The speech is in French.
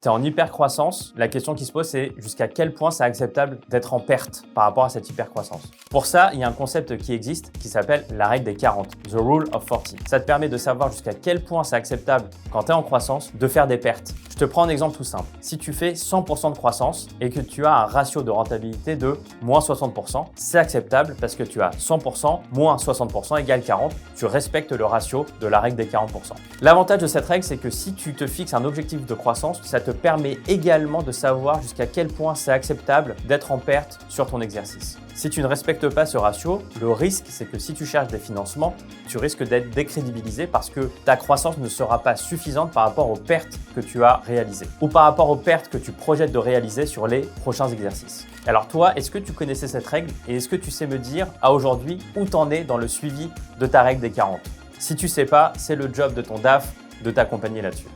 Tu es en hypercroissance, la question qui se pose, c'est jusqu'à quel point c'est acceptable d'être en perte par rapport à cette hypercroissance. Pour ça, il y a un concept qui existe qui s'appelle la règle des 40, The Rule of 40. Ça te permet de savoir jusqu'à quel point c'est acceptable quand tu es en croissance de faire des pertes. Je te prends un exemple tout simple. Si tu fais 100% de croissance et que tu as un ratio de rentabilité de moins 60%, c'est acceptable parce que tu as 100% moins 60% égale 40. Tu respectes le ratio de la règle des 40%. L'avantage de cette règle, c'est que si tu te fixes un objectif de croissance, ça te permet également de savoir jusqu'à quel point c'est acceptable d'être en perte sur ton exercice. Si tu ne respectes pas ce ratio, le risque, c'est que si tu cherches des financements, tu risques d'être décrédibilisé parce que ta croissance ne sera pas suffisante par rapport aux pertes que tu as réalisées ou par rapport aux pertes que tu projettes de réaliser sur les prochains exercices. Alors toi, est-ce que tu connaissais cette règle et est-ce que tu sais me dire à aujourd'hui où t'en es dans le suivi de ta règle des 40? Si tu sais pas, c'est le job de ton DAF de t'accompagner là-dessus.